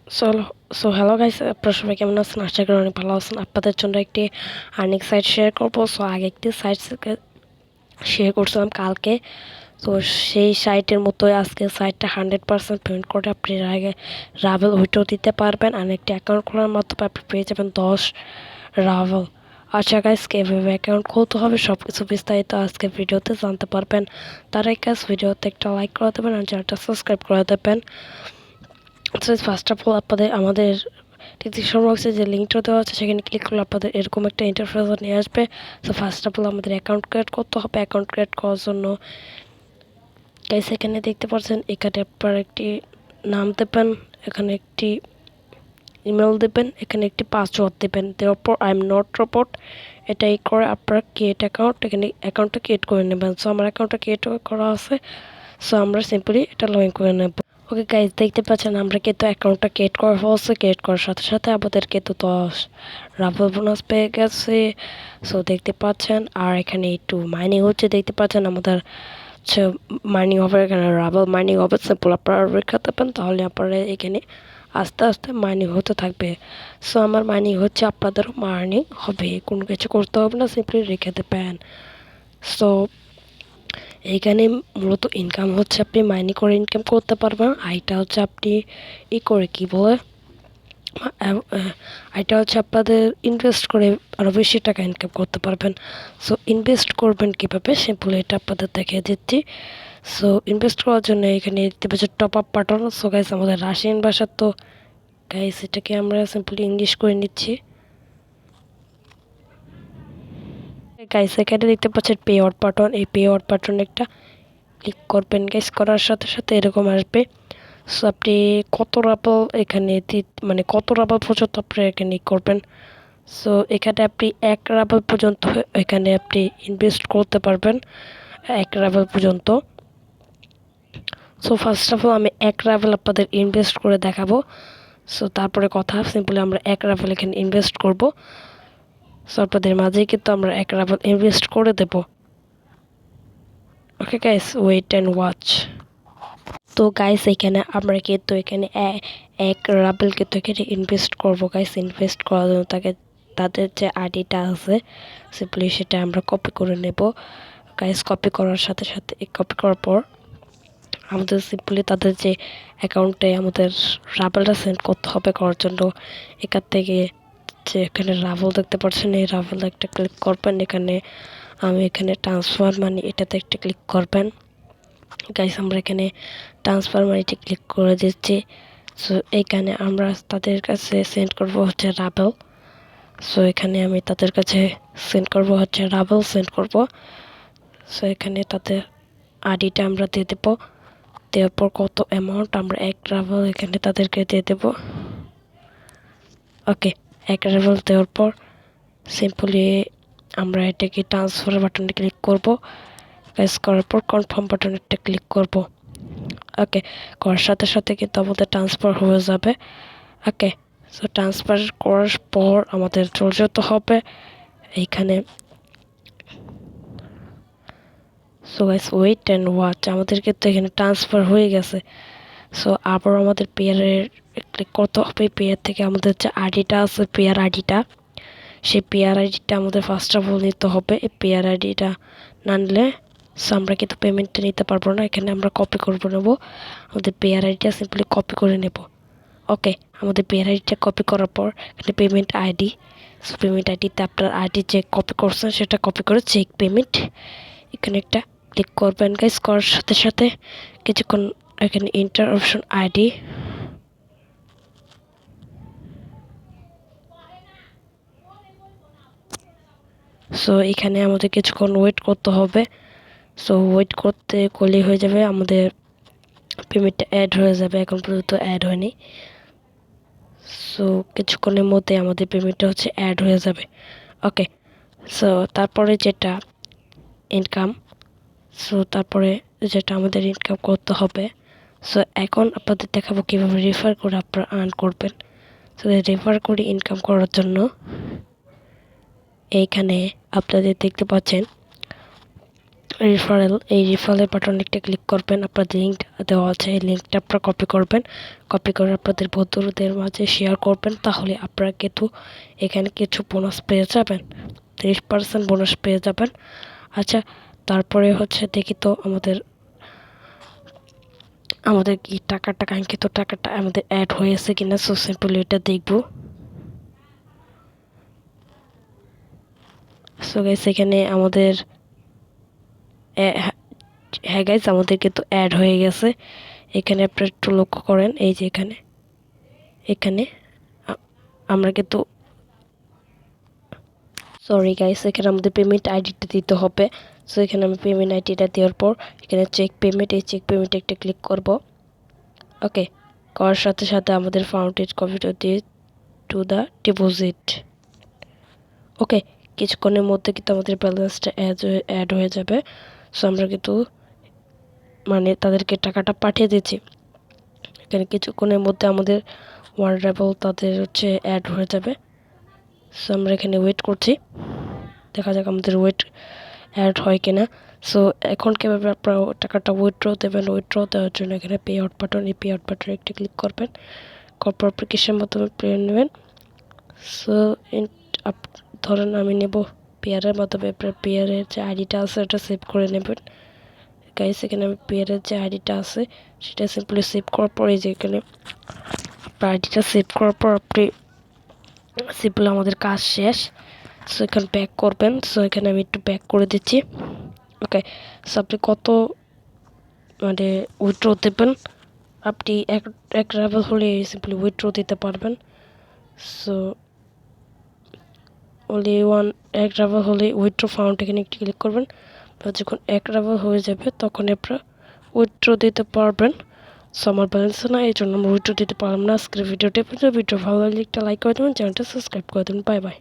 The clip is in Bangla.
সো সো হ্যালো গাইস, আপনারা সবাই কেমন আছেন? আশা করি অনেক ভালো আছেন। আপনাদের জন্য একটি আর্নিং সাইট শেয়ার করবো। সো আগে একটি সাইট শেয়ার করছিলাম কালকে। তো সেই সাইটের মতোই আজকে সাইটটা 100% পেমেন্ট করে আপনি আগে রাভেল উইথড্র দিতে পারবেন। আর একটি অ্যাকাউন্ট খোলার মাধ্যমে আপনি পেয়ে যাবেন 10 রাভেল। আচ্ছা গাইস, কীভাবে অ্যাকাউন্ট খুলতে হবে সব কিছু বিস্তারিত আজকে ভিডিওতে জানতে পারবেন। তার আগে গাইস, ভিডিওতে একটা লাইক করে দেবেন আর চ্যানেলটা সাবস্ক্রাইব করে দেবেন। ফার্স্ট অফ অল আপনাদের আমাদের ডিসক্রিপশন বক্সে যে লিঙ্কটা দেওয়া আছে সেখানে ক্লিক করলে আপনাদের এরকম একটা ইন্টারফেস নিয়ে আসবে। তো ফার্স্ট অফ অল আমাদের অ্যাকাউন্ট ক্রিয়েট করতে হবে। অ্যাকাউন্ট ক্রিয়েট করার জন্য গাইস এখানে দেখতে পাচ্ছেন, এখানে আপনার একটি নাম দেবেন, এখানে একটি ইমেল দেবেন, এখানে একটি পাসওয়ার্ড দেবেন, দেওয়ার পর আই এম নট রোবট এটাই করে আপনার ক্রিয়েট অ্যাকাউন্ট, এখানে অ্যাকাউন্টটা ক্রিয়েট করে নেবেন। সো আমার অ্যাকাউন্টটা ক্রিয়েট করা আছে। সো আমরা সিম্পলি এটা লগ ইন করে নেব। ওকে গাইজ, দেখতে পাচ্ছেন আমরা কিন্তু অ্যাকাউন্টটা ক্রিয়েট করা হচ্ছে। ক্রিয়েট করার সাথে সাথে আমাদের কিন্তু 10 রাফেল বোনাস পেয়ে গেছে। সো দেখতে পাচ্ছেন, আর এখানে একটু মাইনিং হচ্ছে, দেখতে পাচ্ছেন আমাদের হচ্ছে মাইনিং হবে, এখানে রাফেল মাইনিং হবে। সিম্পল আপনারা রেখে দেবেন, তাহলে আপনারা এখানে আস্তে আস্তে মাইনিং হতে থাকবে। সো আমার মাইনিং হচ্ছে, আপনাদেরও মাইনিং হবে, কোনো কিছু করতে হবে না, সিম্পলি রেখে দেবেন। সো এইখানে মূলত ইনকাম হচ্ছে আপনি মাইনিং করে ইনকাম করতে পারবেন। আইটা হচ্ছে আপনি করে কি বলে, আইটা হচ্ছে আপনাদের ইনভেস্ট করে আরও বেশি টাকা ইনকাম করতে পারবেন। সো ইনভেস্ট করবেন কীভাবে, সিম্পলি এটা আপনাদের দেখিয়ে দিচ্ছি। সো ইনভেস্ট করার জন্য এখানে দেখতে পাচ্ছি top up button. So guys, আমাদের রাশিয়ান ভাষা, তো গাইস এটাকে আমরা সিম্পলি ইংলিশ করে নিচ্ছি। গাইস এখানে দেখতে পাচ্ছেন পে আউট বাটন, এই পে আউট বাটন একটা ক্লিক করবেন। গাইস করার সাথে সাথে এরকম আসবে। সো আপনি কত রাবল এখানে মানে কত রাবল পর্যন্ত আপনি এখানে করবেন। সো এখানে আপনি 1 রাবল পর্যন্ত এখানে আপনি ইনভেস্ট করতে পারবেন, 1 রাবল পর্যন্ত। সো ফার্স্ট অফ অল আমি 1 রাবল আপনাদের ইনভেস্ট করে দেখাবো। সো তারপরে কথা, সিম্পলি আমরা 1 রাবল এখানে ইনভেস্ট করব। সো আপনাদের মাঝেই কিন্তু আমরা 1 রাবল ইনভেস্ট করে দেব। Okay guys, wait and watch. তো গাইস এখানে আমরা কিন্তু এখানে 1 রাবেল কিন্তু এখানে ইনভেস্ট করবো। গাইস ইনভেস্ট করার জন্য তাদের যে আইডিটা আছে সিম্পলি সেটা আমরা কপি করে নেব। গাইস কপি করার সাথে সাথে কপি করার পর আমাদের সিম্পলি তাদের যে অ্যাকাউন্টে আমাদের রাবেলটা সেন্ড করতে হবে। করার জন্য এখান থেকে যে এখানে রাভেল দেখতে পাচ্ছেন, এই রাভেল একটা ক্লিক করবেন। এখানে আমি এখানে ট্রান্সফার মানি এটাতে একটা ক্লিক করবেন। গাইস আমরা এখানে ট্রান্সফার মানিতে ক্লিক করে দিচ্ছি। সো এইখানে আমরা তাদের কাছে সেন্ড করব হচ্ছে রাবেল। সো এখানে আমি তাদের কাছে সেন্ড করব হচ্ছে রাবেল সেন্ড করব। সো এখানে তাদের আইডিটা আমরা দিয়ে দেবো। দেওয়ার পর কত অ্যামাউন্ট আমরা 1 রাবেল এখানে তাদেরকে দিয়ে দেব। ওকে, 1 রাবেল দেওয়ার পর সিম্পলি আমরা এটাকে ট্রান্সফার বাটনে ক্লিক করব। প্রেস করার পর কনফার্ম বাটনে একটা ক্লিক করব। ওকে, করার সাথে সাথে কিন্তু আমাদের ট্রান্সফার হয়ে যাবে। ওকে, সো ট্রান্সফার করার পর আমাদের চলে যেতে হবে এইখানে। So guys wait and watch, আমাদের কিন্তু এখানে ট্রান্সফার হয়ে গেছে। সো আবার আমাদের পেয়ারের ক্লিক করতে হবে। পেয়ার থেকে আমাদের যে আইডিটা আছে, পেয়ার আইডিটা, সেই পেয়ার আইডিটা আমাদের ফার্স্ট অফ অল নিতে হবে। এই পেয়ার আইডিটা না নিলে সো আমরা কিন্তু পেমেন্টটা নিতে পারবো না। এখানে আমরা কপি করবো নেব, আমাদের পেয়ার আইডিটা সিম্পলি কপি করে নেব। ওকে, আমাদের পেয়ার আইডিটা কপি করার পর এখানে পেমেন্ট আইডি, সো পেমেন্ট আইডিতে আপনার আইডি যে কপি করছেন সেটা কপি করে চেক পেমেন্ট এখানে একটা ক্লিক করবেন। গাইস করার সাথে সাথে কিছুক্ষণ এখানে ইন্টার অপশন আইডি, সো এখানে আমাদের কিছুক্ষণ ওয়েট করতে হবে। সো ওয়েট করতে করলেই হয়ে যাবে, আমাদের পেমেন্টটা অ্যাড হয়ে যাবে। এখন পর্যন্ত অ্যাড হয়নি। সো কিছুক্ষণের মধ্যে আমাদের পেমেন্টটা হচ্ছে অ্যাড হয়ে যাবে। ওকে, সো তারপরে যেটা ইনকাম, সো তারপরে যেটা আমাদের ইনকাম করতে হবে। সো এখন আপনাদের দেখাবো কীভাবে রেফার করে আপনারা আর্ন করবেন। সো রেফার করে ইনকাম করার জন্য এইখানে আপনাদের দেখতে পাচ্ছেন রিফারেল, এই রিফারেল বাটনে একটা ক্লিক করবেন। আপনাদের লিঙ্ক দেওয়া আছে, এই লিঙ্কটা আপনারা কপি করবেন। কপি করে আপনাদের বন্ধুদের মাঝে শেয়ার করবেন। তাহলে আপনারা কিন্তু এখানে কিছু বোনাস পেয়ে যাবেন, 30% বোনাস পেয়ে যাবেন। আচ্ছা, তারপরে হচ্ছে দেখি তো আমাদের কি টাকাটা, কাঙ্ক্ষিত টাকাটা আমাদের অ্যাড হয়েছে কিনা। সো সিম্পলি এটা দেখবো। সো গাইস, এখানে আমাদের হ্যাঁ গাইস, আমাদের কিন্তু অ্যাড হয়ে গেছে। এখানে আপনারা একটু লক্ষ্য করেন, এই যে এখানে এখানে আমরা কিন্তু, সরি গাইস, এখানে আমাদের পেমেন্ট আইডিটা দিতে হবে। সো এখানে আমি পেমেন্ট আইডিটা দেওয়ার পর এখানে চেক পেমেন্ট, এই চেক পেমেন্টে একটা ক্লিক করব। ওকে, করার সাথে সাথে আমাদের ফাউন্ডেজ কম্পিউটার দিয়ে টু দ্য ডিপোজিট। ওকে, কিছুক্ষণের মধ্যে কিন্তু আমাদের ব্যালেন্সটা অ্যাড হয়ে যাবে। সো আমরা কিন্তু মানে তাদেরকে টাকাটা পাঠিয়ে দিচ্ছি। এখানে কিছুক্ষণের মধ্যে আমাদের ওয়ান্ডারেবল তাদের হচ্ছে অ্যাড হয়ে যাবে। সো আমরা এখানে ওয়েট করছি, দেখা যাক আমাদের ওয়েট অ্যাড হয় কিনা। সো এখন কীভাবে আপনারা টাকাটা উইথড্র দেবেন, উইথড্র দেওয়ার জন্য এখানে পে আউট বাটন, এই পে আউট বাটনে একটি ক্লিক করবেন। কর্পোরেট অ্যাপ্লিকেশন মাধ্যমে পে নেবেন। সো ধরেন আমি নেব পেয়ারের মাধ্যমে। আপনার পেয়ারের যে আইডিটা আছে ওটা সেভ করে নেবেন। গাইস, এখানে আমি পেয়ারের যে আইডিটা আছে সেটা সিম্পলি সেভ করার পরে, যে এখানে আপনার আইডিটা সেভ করার পর আপনি সিম্পলি আমাদের কাজ শেষ। সো এখানে ব্যাক করবেন। সো এখানে আমি একটু ব্যাক করে দিচ্ছি। ওকে, সো আপনি কত মানে উইথড্র দেবেন, আপনি এক লেভেল হলে সিম্পলি উইথড্র দিতে পারবেন। সো অনলি এক লেভেল হলে উইথড্র ফাউন্ড এখানে একটি ক্লিক করবেন। যখন এক লেভেল হয়ে যাবে তখন আপনারা উইথড্র দিতে পারবেন। সো আমার ব্যালেন্স না, এই জন্য আমরা উইথড্র দিতে পারলাম না। আজকের ভিডিওটি, ভিডিও ভালো লাগলে একটা লাইক করে দেবেন, চ্যানেলটা সাবস্ক্রাইব করে দেবেন। Bye bye.